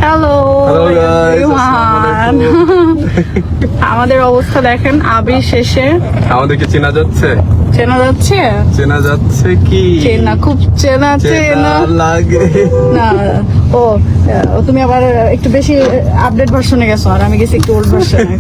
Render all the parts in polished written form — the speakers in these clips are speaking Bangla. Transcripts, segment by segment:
হ্যালো আমাদের অবস্থা দেখেন, আবির শেষে। আমাদেরকে চেনা যাচ্ছে? চেনা যাচ্ছে? চেনা যাচ্ছে কি? চেনা, খুব চেনা চেনা লাগে না। ও তুমি আবার একটু বেশি আপডেট ভার্সনে গেছো, আর আমি গেছি একটু ওল্ড ভার্সনে।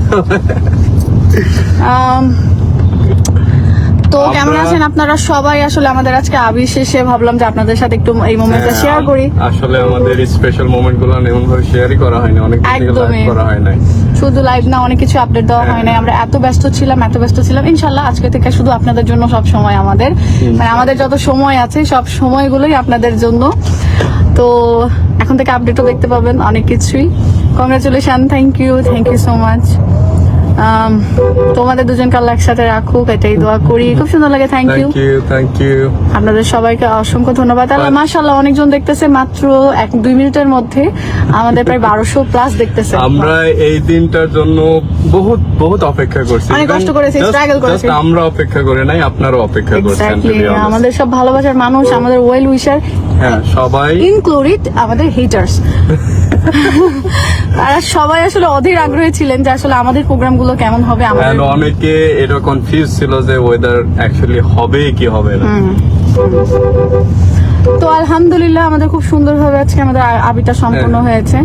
তো কেমন আছেন আপনারা সবাই? আসলে আমাদের আজকে আবির শেষে ভাবলাম যে আপনাদের সাথে একটু এই মোমেন্টটা শেয়ার করি। আসলে আমাদের স্পেশাল মোমেন্ট গুলো এমন ভাবে শেয়ারই করা হয়নি, অনেক কিছু লাইভ করা হয় নাই। শুধু লাইভ না, অনেক কিছু আপডেট দেওয়া হয় নাই। আমরা এত ব্যস্ত ছিলাম। ইনশাআল্লাহ আজকে থেকে শুধু আপনাদের জন্য সব সময় আমাদের, মানে আমাদের যত সময় আছে সব সময়গুলোই আপনাদের জন্য। তো এখন থেকে আপডেটও দেখতে পাবেন অনেক কিছুই। Congratulation, thank you so much. তোমাদের দুজনকে আল্লাহ একসাথে রাখুক, এটাই দোয়া করি। খুব সুন্দর লাগে, থ্যাংক ইউ। আপনাদের সবাইকে অসংখ্য ধন্যবাদ। আল্লাহ মাশাআল্লাহ, অনেকজন দেখতেছে মাত্র 1-2 মিনিটের মধ্যে আমাদের প্রায় 1200+ দেখতেছে। আমরা এই দিনটার জন্য বহুত অপেক্ষা করছি, অনেক কষ্ট করেছি, স্ট্রাগল করেছি। আমরা অপেক্ষা করে নাই, আপনারাও অপেক্ষা করছেন। আমাদের সব ভালোবাসার মানুষ, আমাদের ওয়েল উইশার, হ্যাঁ সবাই ইনক্লুডিং আমাদের হেটার্স, তারা সবাই আসলে অধীর আগ্রহী ছিলেন যে আসলে আমাদের প্রোগ্রামগুলো কেমন হবে। আমাদের অনেকে এটা কনফিউজ ছিল যে ওয়েদার অ্যাকচুয়ালি হবে কি হবে না। তো আলহামদুলিল্লাহ আমাদের খুব সুন্দরভাবে আজকে আমাদের আবিটা সম্পূর্ণ হয়েছে।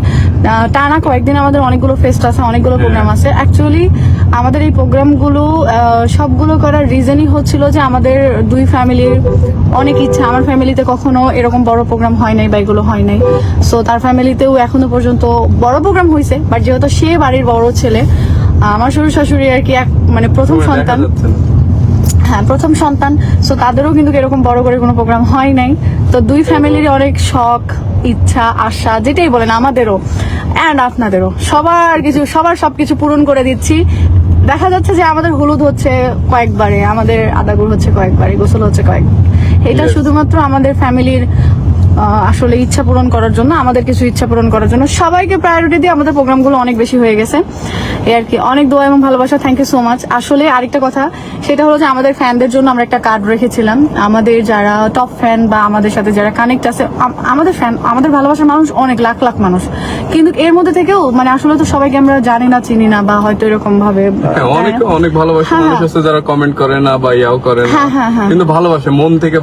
টানা কয়েকদিন আমাদের অনেকগুলো ফেস্ট আছে, অনেকগুলো প্রোগ্রাম আছে। অ্যাকচুয়ালি আমাদের এই প্রোগ্রামগুলো সবগুলো করার রিজনই হচ্ছিল যে আমাদের দুই ফ্যামিলির অনেক ইচ্ছা। আমার ফ্যামিলিতে কখনো এরকম বড় প্রোগ্রাম হয় নাই বা এগুলো হয় নাই। সো তার ফ্যামিলিতেও এখনো পর্যন্ত বড় প্রোগ্রাম হয়েছে, বাট যেহেতু সে বাড়ির বড় ছেলে, আমার শ্বশুর শাশুড়ি আর কি মানে প্রথম সন্তান, প্রথম সন্তান। সো তাদেরও কিন্তু এরকম বড় করে কোনো প্রোগ্রাম হয় নাই। তো দুই ফ্যামিলির অনেক শখ, ইচ্ছা, আশা, যেটাই বলেন, আমাদেরও অ্যান্ড আপনাদেরও, সবার সবকিছু পূরণ করে দিচ্ছি। দেখা যাচ্ছে যে আমাদের হলুদ হচ্ছে কয়েকবারে, আমাদের আদাগুল হচ্ছে কয়েকবারে, গোসল হচ্ছে কয়েকবার। এটা শুধুমাত্র আমাদের ফ্যামিলির আসলে ইচ্ছা পূরণ করার জন্য, আমাদের কিছু ইচ্ছা পূরণ করার জন্য সবাইকে প্রায়োরিটি দিয়ে আমাদের প্রোগ্রামগুলো অনেক বেশি হয়ে গেছে। এই আর কি, অনেক দোয়া এবং ভালোবাসা, থ্যাংক ইউ সো মাচ। আসলে আরেকটা কথা, সেটা হলো যে আমাদের ফ্যানদের জন্য আমরা একটা কার্ড রেখেছিলাম। আমাদের যারা টপ ফ্যান বা আমাদের সাথে যারা কানেক্ট আছে, আমাদের ফ্যান, আমাদের ভালোবাসার মানুষ অনেক লাখ লাখ মানুষ, কিন্তু এর মধ্যে থেকেও মানে আসলে তো সবাইকে আমরা জানি না, চিনি না, বা হয়তো এরকম ভাবে অনেক ভালোবাসা মানুষ আছে যারা কমেন্ট করে না বা ইয়াও করে না, কিন্তু ভালোবাসে মন থেকে,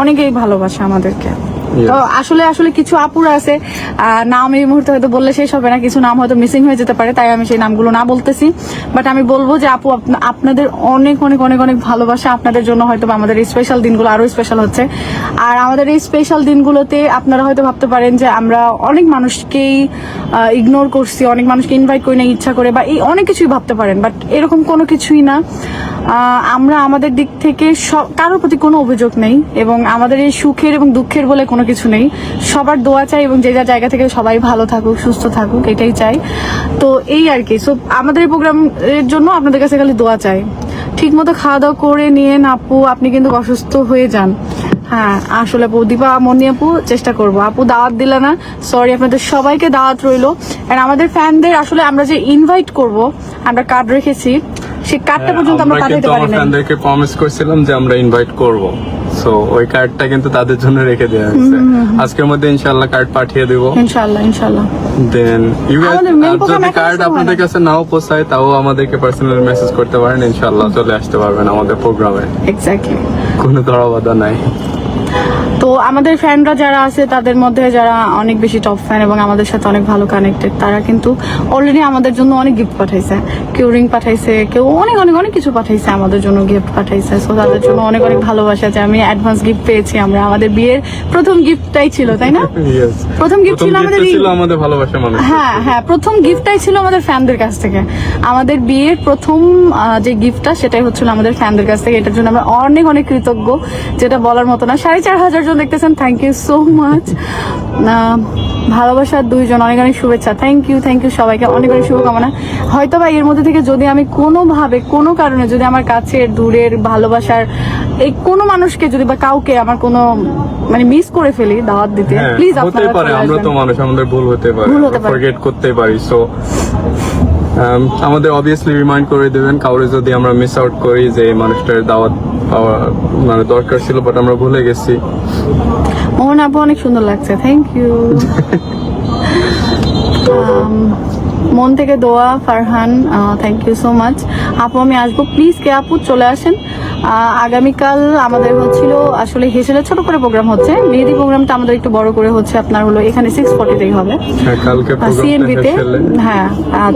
অনেকেই ভালোবাসে আমাদেরকে। তো আসলে কিছু আপুরা আছে, নাম এই মুহূর্তে হয়তো বললে শেষ হবে না, কিছু নাম হয়তো মিসিং হয়ে যেতে পারে, তাই আমি সেই নামগুলো না বলতেছি। বাট আমি বলবো যে আপু, আপনাদের অনেক অনেক অনেক অনেক ভালোবাসা। আপনাদের জন্য হয়তো আমাদের এই স্পেশাল দিনগুলো আরো স্পেশাল হচ্ছে। আর আমাদের এই স্পেশাল দিনগুলোতে আপনারা হয়তো ভাবতে পারেন যে আমরা অনেক মানুষকেই ইগনোর করছি, অনেক মানুষকে ইনভাইট করি না ইচ্ছা করে, বা এই অনেক কিছুই ভাবতে পারেন, বাট এরকম কোনো কিছুই না। আমরা আমাদের দিক থেকে কারোর প্রতি কোনো অভিযোগ নেই, এবং আমাদের এই সুখের এবং দুঃখের বলে কোনো কিছু নেই। সবার দোয়া চাই, এবং যে যার জায়গা থেকে সবাই ভালো থাকুক, সুস্থ থাকুক, এটাই চাই। তো এই আর কি। সো আমাদের এই প্রোগ্রামের জন্য আপনাদের কাছে খালি দোয়া চাই। ঠিক মতো খাওয়া দাওয়া করে নিয়ে আপু, আপনি কিন্তু অসুস্থ হয়ে যান। হ্যাঁ আসলে আপু, দীপা মনি আপু, চেষ্টা করবো। আপু দাওয়াত দিলে না, সরি। আপনাদের সবাইকে দাওয়াত রইলো। আর আমাদের ফ্যানদের আসলে আমরা যে ইনভাইট করব, আমরা কার্ড রেখেছি, সেই কার্ডটা পর্যন্ত আমরা পাঠাতে পারি না। ফ্যানদেরকে প্রমিস করেছিলাম যে আমরা ইনভাইট করব, সো ওই কার্ডটা কিন্তু তাদের জন্য রেখে দেওয়া হয়েছে। আজকের মধ্যে ইনশাআল্লাহ কার্ড পাঠিয়ে দেব, ইনশাআল্লাহ। দেন ইউ গাইস, যদি কার্ড আপনাদের কাছে নাও পৌঁছায়, তাও আমাদেরকে পার্সোনাল মেসেজ করতে পারেন, ইনশাআল্লাহ চলে আসতে পারবেন আমাদের প্রোগ্রামে। এক্স্যাক্টলি, কোনো ধরাবাধা নাই। তো আমাদের ফ্যানরা যারা আছে, তাদের মধ্যে যারা অনেক বেশি টপ ফ্যান এবং আমাদের সাথে অনেক ভালো কানেক্টেড, তারা কিন্তু অলরেডি আমাদের জন্য অনেক গিফট পাঠাইছে। কেউ রিং পাঠাইছে, কেউ অনেক অনেক অনেক কিছু পাঠাইছে, আমাদের জন্য গিফট পাঠাইছে। সো তাদের জন্য অনেক অনেক ভালোবাসা আছে। আমি অ্যাডভান্স গিফট পেয়েছি, আমরা আমাদের বিয়ের প্রথম গিফটটাই ছিল, তাই না? প্রথম গিফট ছিল আমাদের ভালোবাসা মানুষ। হ্যাঁ, প্রথম গিফটটাই ছিল আমাদের ফ্যানদের কাছ থেকে। আমাদের বিয়ের প্রথম যে গিফটটা, সেটাই হচ্ছিল আমাদের ফ্যানদের কাছ থেকে। এটার জন্য আমরা অনেক অনেক কৃতজ্ঞ, যেটা বলার মতো না। 4500 জন দেখতেছেন, থ্যাংক ইউ সো মাচ। ভালোবাসার দুইজন, অনেক অনেক শুভেচ্ছা, থ্যাংক ইউ সবাইকে, অনেক অনেক শুভকামনা। হয়তো বা এর মধ্যে থেকে যদি আমি কোনোভাবে, কোনো কারণে যদি আমার কাছের, দূরের, ভালোবাসার এই কোনো মানুষকে যদি বা কাউকে আমার কোনো মানে মিস করে ফেলি দাওয়াত দিতে, প্লিজ আপনারা, আমরা তো মানুষ, আমাদের ভুল হতে পারে, ফরগেট করতে পারি। সো আমাদের অবভিয়াসলি রিমাইন্ড করে দেবেন কাউরে যদি আমরা মিস আউট করি যে এই মানুষটার দাওয়াত পাওয়া মানে দরকার ছিল, বাট আমরা ভুলে গেছি। মোহন আপু অনেক সুন্দর লাগছে, থ্যাংক ইউ। মন থেকে দোয়া Farhan, thank you so much. আপু আমি আসবো, প্লিজ কে আপু চলে আসেন। আগামীকাল আমাদের হচ্ছিল আসলে হেসেলের ছোট করে প্রোগ্রাম হচ্ছে, মেহেদি প্রোগ্রামটা আমাদের একটু বড় করে হচ্ছে, আপনার হলো এখানে 6:40 হবে কালকে সিএনবিতে। হ্যাঁ,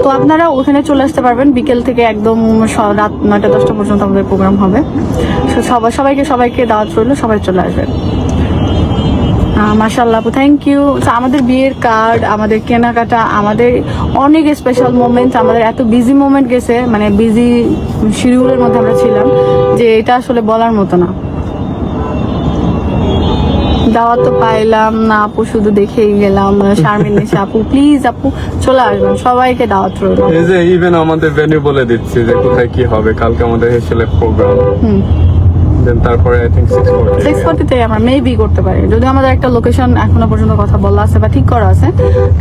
তো আপনারা ওখানে চলে আসতে পারবেন বিকেল থেকে একদম রাত 9টা-10টা পর্যন্ত আমাদের প্রোগ্রাম হবে। সবাইকে দাওয়াত রইলো, সবাই চলে আসবেন। মাশাআল্লাহ আপু, থ্যাংক ইউ। আমাদের বিয়ের কার্ড, আমাদের কেনাকাটা, আমাদের অনেক স্পেশাল মোমেন্ট, আমাদের এত বিজি মোমেন্ট গেছে, মানে বিজি শিডিউলের মধ্যে আমরা ছিলাম যে এটা আসলে বলার মতো না। দাওয়াত তো পাইলাম না আপু, শুধু দেখেই গেলাম। শারমিন নিশা আপু, প্লিজ আপু চলে আসবেন, সবাইকে দাওয়াত রইল। এই যে ইভেন আমাদের ভেন্যু বলে দিচ্ছি যে কোথায় কি হবে। কালকে আমাদের হেসেলের প্রোগ্রাম, দেন তারপরে আই থিংক 6:40 আমরা মেবি করতে পারি, যদি আমাদের একটা লোকেশন এখনো পর্যন্ত কথা বলা আছে বা ঠিক করা আছে,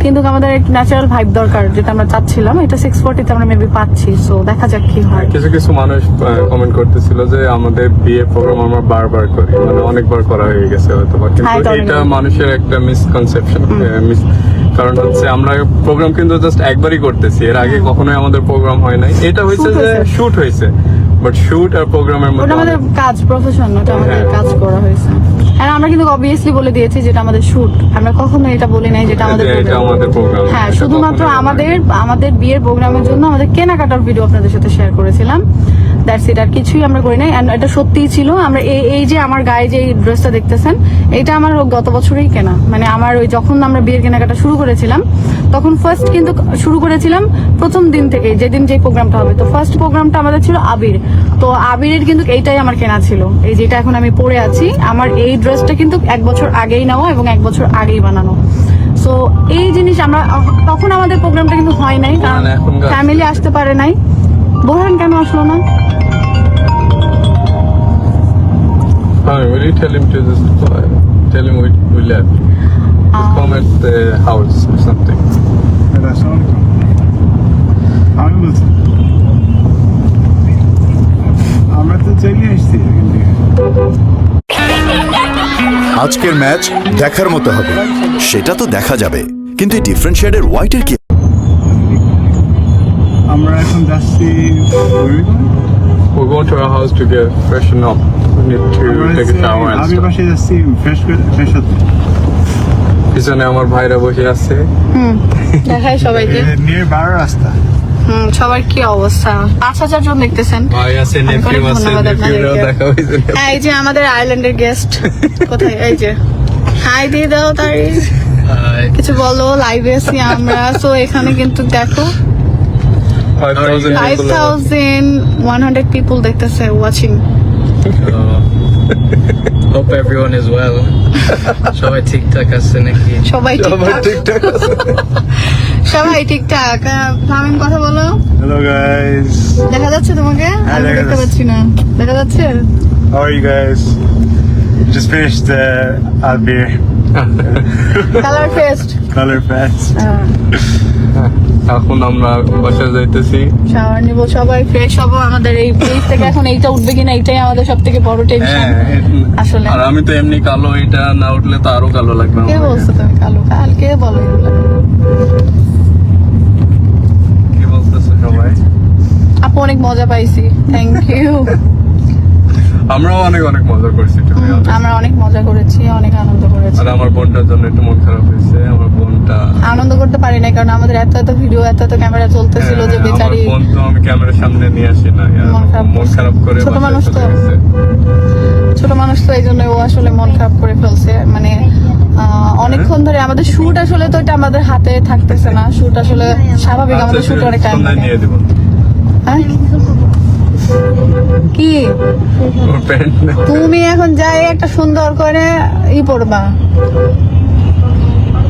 কিন্তু আমাদের একটা ন্যাচারাল ভাইব দরকার, যেটা আমরা চাচ্ছিলাম, এটা 6:40 আমরা মেবি পাচ্ছি। সো দেখা যাক কি হয়। কিছু মানুষ কমেন্ট করতেছিল যে আমাদের বিয়ে প্রোগ্রাম আমরা বারবার করি, মানে অনেকবার করা হয়ে গেছে হয়তো, কিন্তু এটা মানুষের একটা মিসকনসেপশন। কারণ হচ্ছে আমরা প্রোগ্রাম কিন্তু জাস্ট একবারই করতেছি, এর আগে কখনোই আমাদের প্রোগ্রাম হয় নাই। এটা হয়েছে যে শুট হয়েছে, বাট শুট আর প্রোগ্রামের মধ্যে আমাদের কাজ প্রফেশন, ওটা আমাদের কাজ করা হয়েছে। আর আমরা কিন্তু অবভিয়াসলি বলে দিয়েছি যেটা আমাদের শুট, আমরা কখনো এটা বলি নাই যেটা আমাদের প্রোগ্রাম। হ্যাঁ, শুধুমাত্র আমাদের বিয়ের প্রোগ্রামের জন্য আমাদের কেনাকাটার ভিডিও আপনাদের সাথে শেয়ার করেছিলাম, দ্যাটস ইট, আর কিছুই আমরা করি নাই। এন্ড এটা সত্যিই ছিল। আমরা এই যে আমার গায়ে যে ড্রেসটা দেখতেছেন, এটা আমার গত বছরেই কেনা, মানে আমার ওই যখন আমরা বিয়ের কেনাকাটা শুরু করেছিলাম, তখন ফার্স্ট কিন্তু শুরু করেছিলাম প্রথম দিন থেকে, যেদিন যে প্রোগ্রামটা হবে। তো ফার্স্ট প্রোগ্রামটা আমাদের ছিল আবির, তো আবিরের কিন্তু এইটাই আমার কেনা ছিল, এই যেটা এখন আমি পরে আছি। আমার এই ড্রেসটা কিন্তু 1 বছর আগেই নেওয়া এবং 1 বছর আগেই বানানো। সো এই জিনিস আমরা তখন আমাদের প্রোগ্রামটা কিন্তু হয় নাই, কারণ ফ্যামিলি আসতে পারে নাই। বোরহান কেন আসলো না? Will you tell him to just tell him we left? Come at the house or something. আমি বলছি আমরা তো চলে আসছি। আজকের ম্যাচ দেখার মতো হবে, সেটা তো দেখা যাবে, কিন্তু এই ডিফারেন্ট শেডের হোয়াইটের কি? আমরা এখন যাচ্ছি, We're going to our house to get freshen up. We need to take a shower and আমি stuff. বাসায় যাচ্ছি ফ্রেশ হতে। পিছনে আমার ভাইরা বসে আছে। দেখাই সবাইকে নিয়ে 12 রাস্তা। সবার কি অবস্থা? 5,000 জন দেখতেছেন। ভাই আছে, নেপিউ আছে, নেপিউরাও দেখা হয়েছে। এই যে আমাদের আইল্যান্ডের গেস্ট কোথায়? এই যে হাই দিয়ে দাও তারি, কিছু বলো। লাইভে আছি আমরা, সো এখানে কিন্তু দেখো 5,100 people দেখতেছে, watching. Hope everyone is well. সবাই ঠিকঠাক আছে নাকি? সবাই ঠিকঠাক আছে। সবাই ঠিকঠাক। ফামিম কথা বলো। হ্যালো গাইস, দেখা যাচ্ছে তোমাকে? আমি দেখা দেখতে যাচ্ছে। পাচ্ছি না। দেখা যাচ্ছে? how are you guys? Just finished Albir colour fest. Color Fest. এখন আমরা বাসায় যাইতেছি। শাওয়ার নিব, সবাই ফ্রেশ হবো। আমাদের এই প্লেস থেকে এখন এইটা উঠবে কিনা, এইটাই আমাদের সব থেকে বড় টেনশন আসলে। আর আমি তো এমনি কালো, এটা না উঠলে তো আরো কালো লাগবে কে আমার। বলছো তুমি কালো? কালকে বলো এগুলো। কি বলতেছে সবাই? আপু অনেক মজা পাইছি, থ্যাংক ইউ। আমরাও অনেক মজা করছি, to be honest. আমরা অনেক মজা করেছি, অনেক আনন্দ করেছি। আর আমার বোনটার জন্য একটু মন খারাপ হয়েছে। আমার বোনটা আনন্দ করতে পারি না, কারণ আমাদের এত ভিডিও, এত ক্যামেরা চলতেছিল যে আমার বেচারি বোন তো আমি ক্যামেরার সামনে নিয়ে আসি না, মন খারাপ করে ছোট বাসায় মানুষ তো। চলে গেছে। ছোট মানুষ তো, এই জন্য ও আসলে মন খারাপ করে ফেলছে। মানে অনেকক্ষণ ধরে আমাদের শুট, আসলে তো এটা আমাদের হাতে থাকতেছে না। শুট আসলে স্বাভাবিক, আমাদের শুট অনেক টাইম সন্ধ্যায় নিয়ে দেবো। হ্যাঁ? কি ওর প্যান্ট না। তুমি এখন যাই একটা সুন্দর করে পরবা,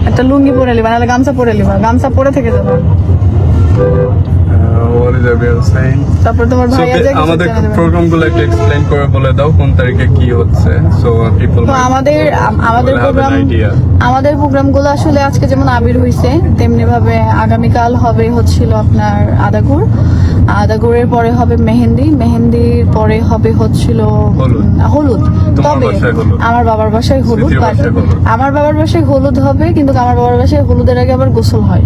একটা লুঙ্গি পরে লিবা, নাহলে গামছা পরে লিবা, গামছা পরে থেকে যাবা। what is everyone saying? তারপর তোমার So, ভাইয়া যে কিছু আমাদের জানাবে। প্রোগ্রাম গুলো একটু এক্সপ্লেইন করে বলে দাও কোন তারিখে কি হচ্ছে, সো পিপল তো আমাদের প্রোগ্রাম আইডিয়া। আমাদের প্রোগ্রামগুলো আসলে আজকে যেমন আবির হইছে তেমনি ভাবে আগামীকাল হবে হচ্ছিল আপনার আদাগুড়ের পরে হবে মেহেন্দির পরে হবে হচ্ছিল হলুদ। হলুদ। তোমার তবে বাসায় হলুদ। আমার বাবার বাসায় হলুদ স্মৃতির but বাসায় হলুদ। আমার বাবার বাসায় হলুদ হবে, কিন্তু আমার বাবার বাসায় হলুদের আগে আবার গোসল হয়,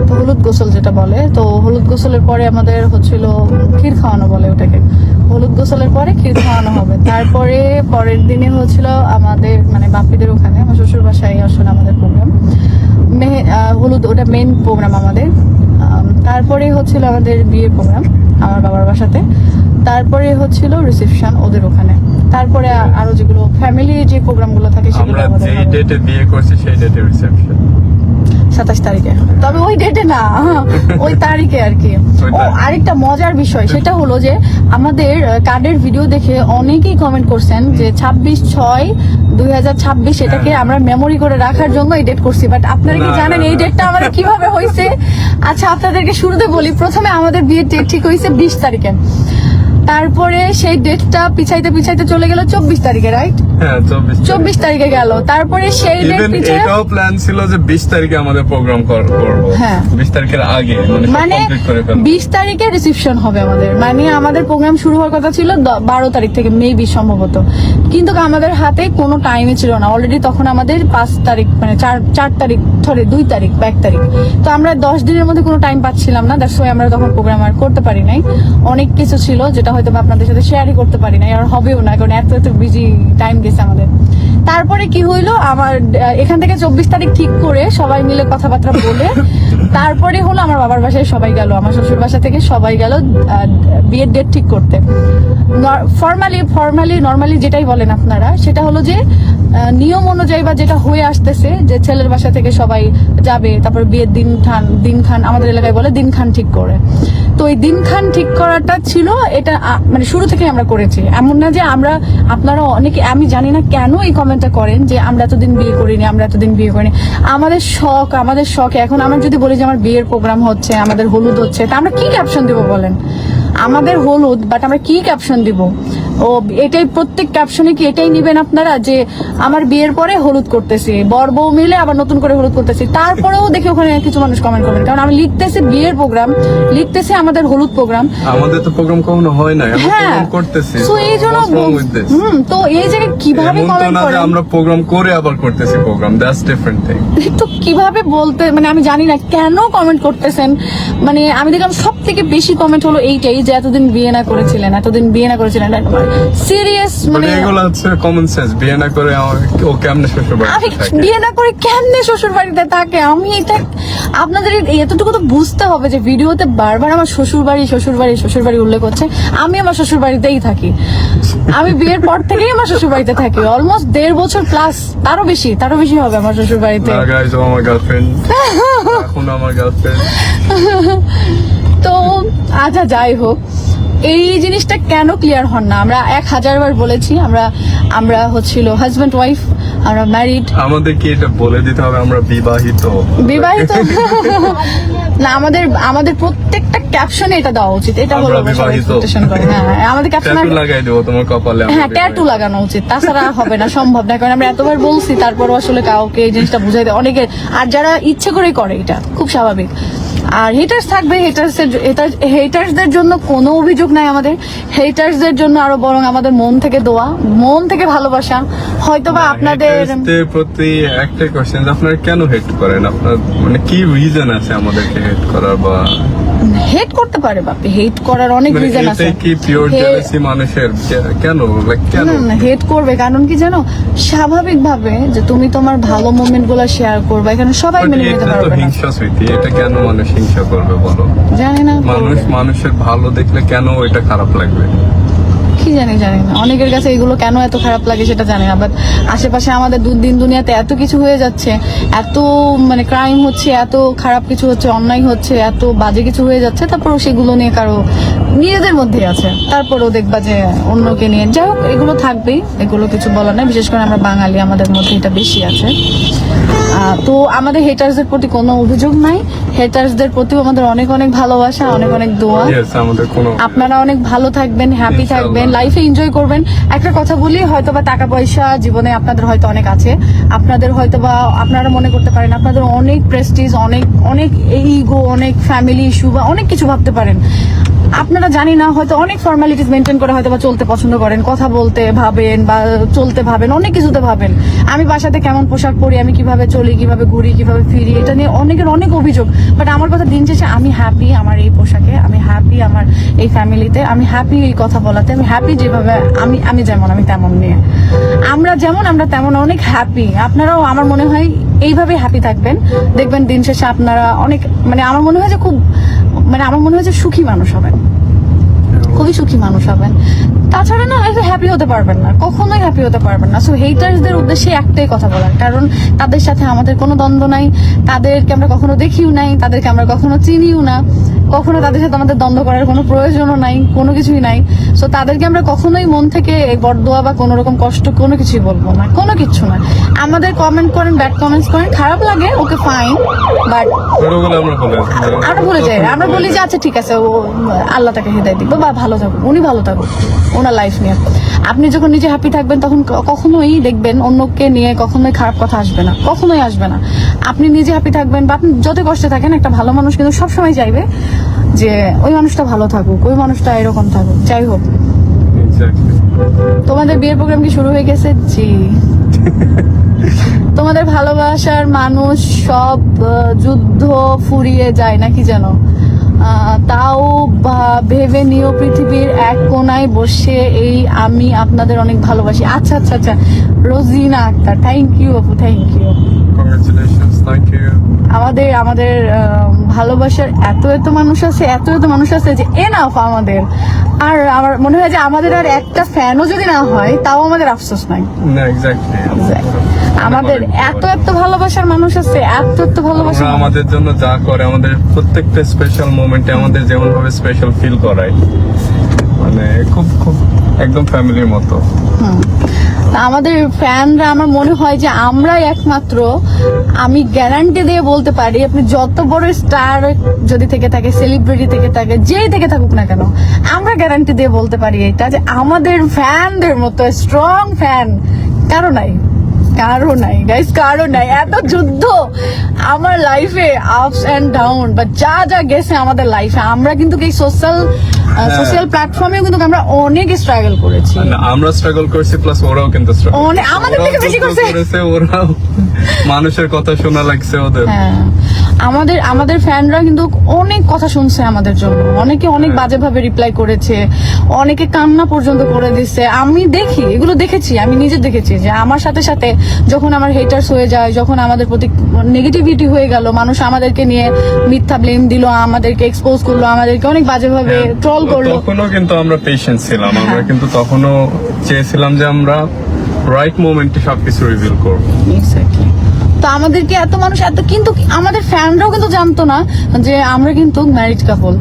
তো হলুদ গোসল যেটা বলে, তো হলুদ গোসলের পরে আমাদের হচ্ছিল ক্ষীর খাওয়ানো বলে ওটাকে, হলুদ গোসলের পরে ক্ষীর খাওয়ানো হবে। তারপরে পরের দিনে হচ্ছিল আমাদের মানে বাপিদের ওখানে আমার শ্বশুর বাসায় আসলে আমাদের প্রোগ্রাম হলুদ, ওটা মেইন প্রোগ্রাম আমাদের। তারপরে হচ্ছিল আমাদের বিয়ের প্রোগ্রাম আমার বাবার বাসাতে, তারপরে হচ্ছিল রিসেপশন ওদের ওখানে, তারপরে আরো যেগুলো ফ্যামিলি যে প্রোগ্রামগুলো থাকে সেগুলো আমরা আমাদের যে হবে। ডেটে বিয়ে করছি সেই ডেটে রিসেপশন। 27 তারিখে, তবে ওই ডেটে না, ওই তারিখে আর কি। ওই ও তারিখে। আরেকটা মজার বিষয় সেটা হলো যে আমাদের কার্ডের ভিডিও দেখে অনেকেই কমেন্ট করছেন যে 26/6/2026 এটাকে আমরা মেমোরি করে রাখার জন্য এই ডেট করছি, বাট আপনারা কি না, জানেন না, এই না। ডেটটা আমাদের কিভাবে হয়েছে? আচ্ছা আপনাদেরকে শুরুতে বলি, প্রথমে আমাদের বিয়ের ডেট ঠিক হয়েছে 20 তারিখে, তারপরে সেই ডেটটা পিছাইতে চলে গেল 24 তারিখে, রাইট? হ্যাঁ 24 তারিখে গেল, তারপরে সেই ডেট ইভেন পিছায় এটাও প্ল্যান ছিল যে 20 তারিখে আমাদের প্রোগ্রাম করবো। হ্যাঁ। 20 তারিখের আগে মানে কমপ্লিট করে ফেলবো। 20 তারিখে রিসেপশন হবে আমাদের, মানে আমাদের প্রোগ্রাম শুরু হওয়ার কথা ছিল 12 তারিখ থেকে মেবি সম্ভবত, কিন্তু আমাদের হাতে কোনো টাইমই ছিল না। অলরেডি তখন আমাদের 5 তারিখ মানে 4 তারিখ ধরে 2 তারিখ বা 1 তারিখ, তো আমরা 10 দিনের মধ্যে কোনো টাইম পাচ্ছিলাম না, দ্যাটস ওয়াই আমরা তখন প্রোগ্রাম আর করতে পারি নাই। অনেক কিছু ছিল যেটা হয়তো বা আপনাদের সাথে শেয়ারই করতে পারি নাই, আর হবেও না, কারণ এত বিজি টাইম গেছে আমাদের। তারপরে কি হইলো, আমার এখান থেকে 24 তারিখ ঠিক করে সবাই মিলে কথাবার্তা বলে তারপরে হলো আমার বাবার বাসায় সবাই গেল, আমার শ্বশুর বাসা থেকে সবাই গেল বিয়ের ডেট ঠিক করতে। নর্মালি যেটাই বলেন আপনারা, সেটা হলো যে নিয়ম অনুযায়ী বা যেটা হয়ে আসতেছে যে ছেলের বাসা থেকে সবাই যাবে, তারপর বিয়ের দিনখান আমাদের এলাকায় বলে দিনখান ঠিক করে। তো এই দিনখান ঠিক করাটা ছিল এটা মানে শুরু থেকে আমরা করেছি, এমন না যে আপনারা অনেকে, আমি জানি না কেন এই কমেন্টটা করেন যে আমরা এতদিন বিয়ে করিনি। আমাদের শখ এখন আমার যদি বলি যে আমার বিয়ের প্রোগ্রাম হচ্ছে, আমাদের হলুদ হচ্ছে, তা আমরা কি ক্যাপশন দিব বলেন? আমাদের হলুদ, বাট আমরা কি ক্যাপশন দিব? ও এটাই প্রত্যেক ক্যাপশনে কি এটাই নিবেন আপনারা যে আমার বিয়ের পরে হলুদ করতেছি, বর বউ মিলে আবার নতুন করে হলুদ করতেছি? তারপরেও দেখি ওখানে কিছু মানুষ কমেন্ট করবেন, কারণ আমি লিখতেছি বিয়ের প্রোগ্রাম, লিখতেছি আমাদের হলুদ প্রোগ্রাম। আমাদের তো প্রোগ্রাম কখনো হয় না, আমরা হ্যাঁ, প্রোগ্রাম করতেছি। তো এই জন্য What's wrong with this? তো এই জায়গায় কিভাবে এমন তো কমেন্ট না যে করেন? আমরা প্রোগ্রাম করে আবার করতেছি প্রোগ্রাম, দ্যাটস ডিফারেন্ট থিং। তো কিভাবে বলতে, মানে আমি জানি না কেন কমেন্ট করতেছেন। মানে আমি দেখলাম সব থেকে বেশি কমেন্ট হলো এইটাই যে এতদিন বিয়ে না করেছিলেন। সিরিয়াস, মানে এগুলো হচ্ছে কমন সেন্স। বিয়ে না করে ও কেমনে শ্বশুর আমি বাড়িতে থাকে? বিয়ে না করে কেমনে শ্বশুর বাড়িতে থাকে? আমি এটা আপনাদের এতটুকু তো বুঝতে হবে যে ভিডিওতে বারবার আমার শ্বশুর বাড়ি উল্লেখ হচ্ছে। আমি আমার শ্বশুর বাড়িতেই থাকি, আমি বিয়ের পর থেকেই আমার শ্বশুর বাড়িতে থাকি, অলমোস্ট 1.5 বছর প্লাস, তারও বেশি হবে আমার শ্বশুর বাড়িতে। না গাইস, ও আমার গার্লফ্রেন্ড, এখন আমার গার্লফ্রেন্ড। তো আচ্ছা যাই হোক, এই জিনিসটা কেন ক্লিয়ার হন না? আমরা 1000 বার বলেছি আমরা হচ্ছিল হাজব্যান্ড ওয়াইফ, আমরা ম্যারিড। আমাদের কি এটা বলে দিতে হবে আমরা বিবাহিত? না, আমাদের প্রত্যেকটা ক্যাপশনে এটা দেওয়া উচিত, এটা হলো আমরা বিবাহিত। হ্যাঁ, আমাদের ক্যাপশনে ট্যাটু লাগাই দেবো তোমার কপালে। আমরা হ্যাঁ ট্যাটু বিবাহিত। লাগানো উচিত, তাছাড়া হবে না, সম্ভব না, কারণ আমরা এতবার বলছি তারপরও আসলে কাউকে এই জিনিসটা বুঝাই দেয় অনেকে, আর যারা ইচ্ছে করেই করে এটা খুব স্বাভাবিক। আর হেটার্স থাকবে, হেটার্সদের জন্য কোনো অভিযোগ নাই আমাদের, হেটার্সদের জন্য আরো বরং আমাদের মন থেকে দোয়া, মন থেকে ভালোবাসা। হয়তোবা আপনাদের হেটার্সদের প্রতি একটা কোশ্চেন, আপনারা কেন হেট করেন? আপনার মানে কি রিজন আছে আমাদেরকে হেট করার? বা হেট করতে পারে বাপি, হেট করার অনেক মানে রিজন আছে। এটাই কি পিওর জেলাসি মানুষের? কেন কেন হেট করবে কারণ কি জানো, স্বাভাবিকভাবে যে তুমি তোমার ভালো মোমেন্ট গুলো শেয়ার করবে, এখানে সবাই But মেনে নিতে এটা তো পারবে না। হিংসা স্মৃতি, এটা কেন মানুষ হিংসা করবে বলো? জানি না, মানুষের ভালো দেখলে কেন এটা খারাপ লাগবে? কি জানি না, অনেকের কাছে এগুলো কেন এত খারাপ লাগে সেটা জানি না, বাট আশেপাশে আমাদের দিন দুনিয়াতে এত কিছু হয়ে যাচ্ছে, এত মানে ক্রাইম হচ্ছে, এত খারাপ কিছু হচ্ছে, অন্যায় হচ্ছে, এত বাজে কিছু হয়ে যাচ্ছে, তারপর সেগুলো নিয়ে কারো নিজেদের মধ্যেই আছে, তারপরেও দেখবা যে অন্যকে নিয়ে, যাই হোক এগুলো থাকবেই, এগুলো কিছু বলার নাই। বিশেষ করে আমরা বাঙালি, আমাদের মধ্যে এটা বেশি আছে। তো আমাদের হেটার্সদের প্রতি কোনো অভিযোগ নাই, হেটার্সদের প্রতিও আমাদের অনেক অনেক ভালোবাসা, অনেক অনেক দোয়া। Yes, আমাদের কোনো আপনারা অনেক ভালো থাকবেন, হ্যাপি ইনশাআল্লাহ। থাকবেন, লাইফে এনজয় করবেন। একটা কথা বলি, হয়তোবা টাকা পয়সা জীবনে আপনাদের হয়তো অনেক আছে, আপনাদের হয়তোবা আপনারা মনে করতে পারেন আপনাদের অনেক প্রেস্টিজ, অনেক অনেক ইগো, অনেক ফ্যামিলি ইস্যু বা অনেক কিছু ভাবতে পারেন। আপনারা জানি না হয়তো অনেক ফর্মালিটিস মেনটেন করে হয়তো বা চলতে পছন্দ করেন, কথা বলতে ভাবেন বা চলতে ভাবেন, অনেক কিছুতে ভাবেন। আমি বাসাতে কেমন পোশাক পরি, আমি কিভাবে চলি, কিভাবে ঘুরি, কিভাবে ফিরি, এটা নিয়ে অনেকের অনেক অভিযোগ। বাট আমার কথা দিন শেষে আমি হ্যাপি আমার এই পোশাকে, আমি হ্যাপি আমার এই ফ্যামিলিতে, আমি হ্যাপি এই কথা বলাতে, আমি হ্যাপি যেভাবে আমি যেমন আমি তেমন নিয়ে, আমরা যেমন আমরা তেমন অনেক হ্যাপি। আপনারাও আমার মনে হয় এইভাবে হ্যাপি থাকবেন, দেখবেন দিন শেষে আপনারা অনেক মানে আমার মনে হয় যে খুব আমার মনে হয় যে সুখী মানুষ হবেন, খুবই সুখী মানুষ হবেন। তাছাড়া না হ্যাপি হতে পারবেন না, কখনোই হ্যাপি হতে পারবেন না। সো হেটার্সদের উদ্দেশ্যে একটাই কথা বলার, কারণ তাদের সাথে আমাদের কোনো দ্বন্দ্ব নাই, তাদেরকে আমরা কখনো দেখিও নাই, তাদেরকে আমরা কখনো চিনিও না, কখনো তাদের সাথে আমাদের দ্বন্দ্ব করার কোনো প্রয়োজনও নাই, কোনো কিছুই নাই। সো তাদেরকে আমরা কখনোই মন থেকে বরদোয়া বা কোনো রকম কষ্ট কোনো কিছুই বলবো না, কোনো কিছু না। আমাদের কমেন্ট করেন, ব্যাড কমেন্টস করেন, খারাপ লাগে, ওকে ফাইন, বাট ছোটবেলা আমরা ভুলে যাই, আমরা বলি যে আচ্ছা ঠিক আছে, ও আল্লাহ তাকে হৃদয় দিবে বা ভালো থাকুক, উনি ভালো থাকুক ওনার লাইফ নিয়ে। আপনি যখন নিজে হ্যাপি থাকবেন তখন কখনোই দেখবেন অন্যকে নিয়ে কখনোই খারাপ কথা আসবে না, কখনোই আসবে না। আপনি নিজে হ্যাপি থাকবেন বা আপনি যত কষ্টে থাকেন, একটা ভালো মানুষ কিন্তু সবসময় চাইবে যে ওই মানুষটা ভালো থাকুক, ওই মানুষটা এরকম থাকুক। যাই হোক, তোমাদের বিয়ের প্রোগ্রাম কি শুরু হয়ে গেছে? জি। তোমাদের ভালোবাসার মানুষ সব যুদ্ধ ফুরিয়ে যায় নাকি যেন, তাও ভেবে নিও পৃথিবীর এক কোনায় বসে এই আমি আপনাদের অনেক ভালোবাসি। আচ্ছা আচ্ছা আচ্ছা, রোজিনা আক্তার, থ্যাংক ইউ আপু, thank you. Congratulations, thank you. আমাদের ভালোবাসার এত মানুষ আছে, এত মানুষ আছে যে এনাফ আমাদের। আর আমার মনে হয় যে আমাদের আর একটা ফ্যানও যদি না হয় তাও আমাদের আফসোস নাই। না, এক্স্যাক্টলি। আমাদের এত ভালোবাসার মানুষ আছে, এত ভালোবাসা। ওরা আমাদের জন্য যা করে, আমাদের প্রত্যেকটা স্পেশাল মোমেন্টে আমাদের যেমন ভাবে স্পেশাল ফিল করায়, মানে খুব খুব একদম ফ্যামিলির মতো। আমাদের ফ্যানরা, আমার মনে হয় যে আমরাই একমাত্র, আমি গ্যারান্টি দিয়ে বলতে পারি, আপনি যত বড় স্টার যদি থেকে থাকে, সেলিব্রিটি থেকে থাকে, যেই থেকে থাকুক না কেন, আমরা গ্যারান্টি দিয়ে বলতে পারি এটা যে আমাদের ফ্যানদের মতো স্ট্রং ফ্যান কারো নাই, কারো নাই গাইস, কারো নাই। এত যুদ্ধ আমার লাইফে, আপস এন্ড ডাউন বা যা যা গেছে আমাদের লাইফে, আমরা কিন্তু এই সোশ্যাল প্ল্যাটফর্মে কিন্তু আমরা অনেক স্ট্রাগল করেছি। আমরা স্ট্রাগল করেছি, প্লাস ওরাও কিন্তু আমাদের থেকে বেশি করছে। ওরাও মানুষের কথা শোনা লাগছে ওদের। হ্যাঁ, আমাদের ফ্যানরা কিন্তু অনেক কথা শুনছে আমাদের জন্য, অনেকে অনেক বাজেভাবে রিপ্লাই করেছে, অনেকে কান্না পর্যন্ত করে দিচ্ছে। আমি দেখি, এগুলো দেখেছি, আমি নিজে দেখেছি যে আমার সাথে সাথে যখন আমার হেটার্স হয়ে যায়, যখন আমাদের প্রতি নেগেটিভিটি হয়ে গেল, মানুষ আমাদেরকে নিয়ে মিথ্যা ব্লেম দিল, আমাদেরকে এক্সপোজ করলো, আমাদেরকে অনেক বাজেভাবে ট্রল করলো। তখনও কিন্তু আমরা পেশেন্ট ছিলাম, আমরা কিন্তু তখনও চেয়েছিলাম যে আমরা রাইট মোমেন্টে সবকিছু রিভিল করবো। Exactly. তো আমাদেরকে এত মানুষ কিন্তু আমাদের ফ্যানরাও কিন্তু জানতো না যে আমরা কিন্তু ম্যারিড কাপল,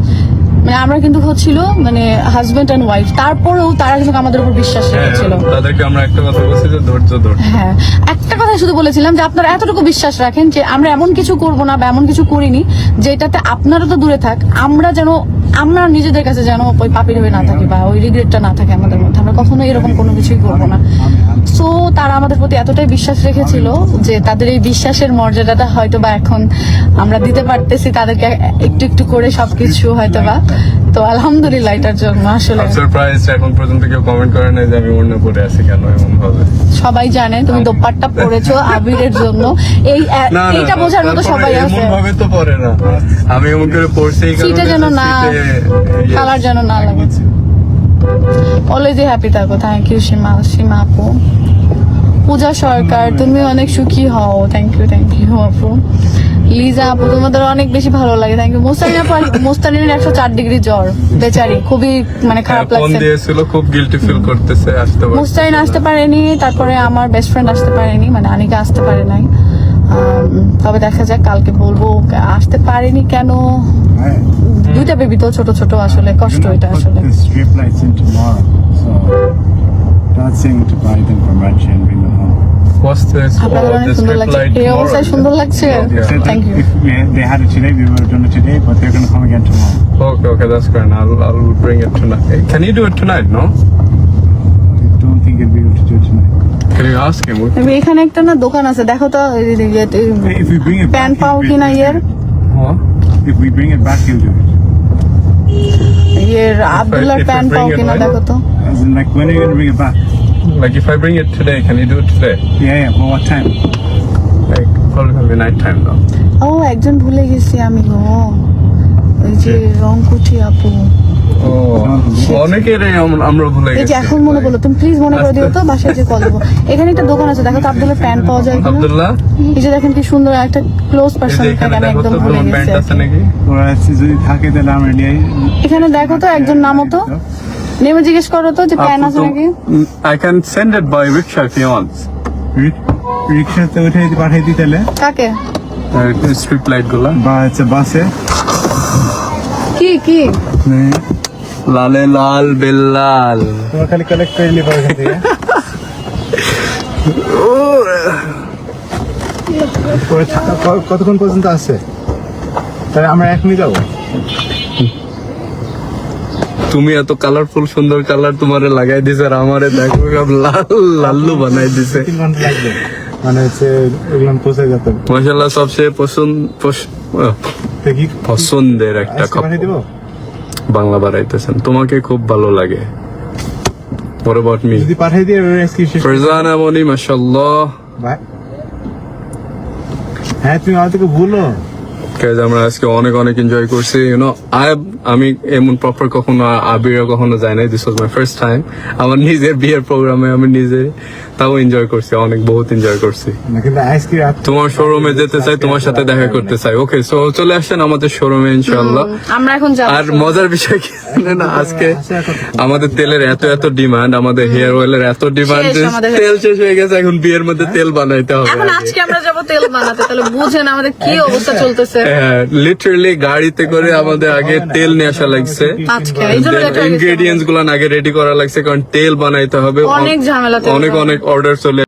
মানে আমরা কিন্তু হচ্ছিল মানে হাজবেন্ড এন্ড ওয়াইফ। তারপরেও তারা কিন্তু আমাদের উপর বিশ্বাস রেখেছিল। তাদেরকে আমরা একটা কথা বলছি যে ধৈর্য ধর। হ্যাঁ, একটা কথা শুধু বলেছিলাম যে আপনারা এতটুকু বিশ্বাস রাখেন যে আমরা এমন কিছু করব না বা এমন কিছু করিনি যেটাতে আপনারা তো দূরে থাক, আমরা নিজেদের কাছে যেন ওই পাপির হয়ে না থাকি বা ওই রিগ্রেটটা না থাকে আমাদের মধ্যে। আমরা কখনো এরকম কোনো কিছুই করবো না। সো তারা আমাদের প্রতি এতটাই বিশ্বাস রেখেছিল যে তাদের এই বিশ্বাসের মর্যাদাটা হয়তো বা এখন আমরা দিতে পারতেছি তাদেরকে একটু একটু করে সবকিছু হয়তো বা। তো আলহামদুলিল্লাহ এটার জন্য আসলে সারপ্রাইজ। এখন পর্যন্ত কেউ কমেন্ট করে নাই যে আমি ওড়না পরে আছি কেন এমন ভাবে। সবাই জানে তুমি দোপাট্টা পরেছো আবিরের জন্য, এইটা বোঝার মতো সবাই আছে। এমন ভাবে তো পরে না, আমি এমন করে পরছি এই কারণে সিটে যেন না কালার যেন না লাগে। অলওয়েজ হ্যাপি থাকো। থ্যাংক ইউ সীমা আপু। পূজা সরকার, তুমি অনেক সুখী হও। থ্যাংক ইউ আপু। লিজা আপু, তোমাদের অনেক বেশি ভালো লাগে। Thank you. মোস্তানিনের 104 ডিগ্রি জ্বর, বেচারি খুবই মানে খারাপ ফোন লাগছে। দিয়েছিল, খুব গিল্টি ফিল করতেছে, আসতে পারে। মোস্তানিন আসতে পারেনি, তারপরে আমার বেস্ট ফ্রেন্ড আসতে পারেনি, মানে আনিকা আসতে পারে নাই। তবে দেখা যাক, কালকে বলবো আসতে পারিনি কেন। দুইটা বেবি তো ছোট ছোট, আসলে কষ্ট এটা আসলে। The strip lights in tomorrow, so not saying to buy them from Ranchi and bring them home. What's this? আপনাদের Oh, অনেক the সুন্দর strip লাগছে, light এই tomorrow. অবস্থায় সুন্দর লাগছে। Yeah. Said Thank you. If they had it today, we would have done it today, but they're going to come again tomorrow. Okay, that's great. I'll bring it tonight. Hey, can you do it tonight? No? I don't think you'll be able to do it tonight. Can you ask him? আমি এখানে একটা না দোকান আছে, দেখো তো If we bring it back, pant পাও he'll কিনা do it. ইয়ের What? If we bring it back, he'll do it. ইয়ের আব্দুল্লাহর if I প্যান্ট পাও bring it, কিনা right? দেখো তো। As in, like, when are you going to bring it back? Like if I bring it today, can you do it today? Yeah, but what time? Like probably gonna be night time though. ও একজন ভুলে গেছি আমি গো, ওই যে রংকুঠি আপু। অনেকের আমরা ভুলে এই যে গেছি। এখন মনে করলো, তুমি প্লিজ মনে করে দিও তো, বাসায় যে কল দেবো। এখানে একটা দোকান আছে, দেখো তো আব্দুল্লার প্যান্ট পাওয়া যায় কিনা। আব্দুল্লাহ, এই যে দেখেন কি সুন্দর একটা ক্লোজ এই পার্সন যে থাকে, এখানে আমি দেখো একদম তো ভুলে তোমার গেছি প্যান্ট আর আছে কি। নাকি? ওরা যদি থাকে তাহলে আমরা নিয়ে এখানে দেখো তো, একজন নামো তো, নেমে জিজ্ঞেস করো তো যে প্যান্ট আছে নাকি। I can send it by rickshaw if you want. রিক্সাতে উঠে যদি পাঠিয়ে দিই তাহলে, কাকে? Strip light গুলা। বা হচ্ছে বাসে, কি কি লালে লাল বেল্লাল। তোমার খালি কালেক্ট করে নিতে পারবে এখান থেকে। পরে কতক্ষণ পর্যন্ত আছে? তাহলে আমরা এখনই যাবো। তুমি এত কালারফুল সুন্দর কালার তোমারে লাগাই দিছে, আর আমারে দেখো সব লাল লাল্লু বানাই দিছে। 3 ঘন্টা লাগবে, মানে হচ্ছে এগুলো পৌঁছে যেতে হবে। মাশাআল্লাহ, সবচেয়ে দেখি পছন্দের একটা আজকে পাঠিয়ে দেবো। বাংলা বাড়াইতেছেন, তোমাকে খুব ভালো লাগে। What about me? যদি পাঠিয়ে দিই আজকে শেষ। ফারজানা মনি মাশাআল্লাহ। ভাই, হ্যাঁ তুমি আমাদেরকে ভুলো। Guys, আমরা আজকে অনেক অনেক এনজয় করছি, আমি এমন প্রপার কখনো আবিরা কখনো যাই নাই। This was my first time আমার নিজের বিয়ের প্রোগ্রামে। আমি নিজে তাও এনজয় করছি, অনেক বহুত এনজয় করছি। না, কিন্তু আজকে রাত তোমার শোরুমে যেতে চাই, তোমার সাথে দেখা করতে চাই। ওকে, সো চলে আসছেন আমাদের শোরুমে ইনশাআল্লাহ। আমরা এখন যাবো। আর মজার বিষয় কি জানেন, আজকে আমাদের তেলের এত ডিমান্ড, আমাদের হেয়ার অয়েলের এত ডিমান্ড, শেষ আমাদের তেল শেষ হয়ে গেছে। এখন বিয়ের মধ্যে তেল বানাইতে হবে। এখন আজকে আমরা যাবো তেল বানাতে, তাহলে বুঝেন আমাদের কি অবস্থা চলতেছে লিটারালি গাড়িতে করে আমাদের আগে তেল নিয়ে আসা লাগছে, আজকে। এই জন্য লেট হয়ে গেছে। ইনগ্রেডিয়েন্টস গুলো আগে রেডি করা লাগছে, কারণ তেল বানাইতে হবে। অনেক ঝামেলা তেল অনেক বানানো। অনেক অর্ডার চলে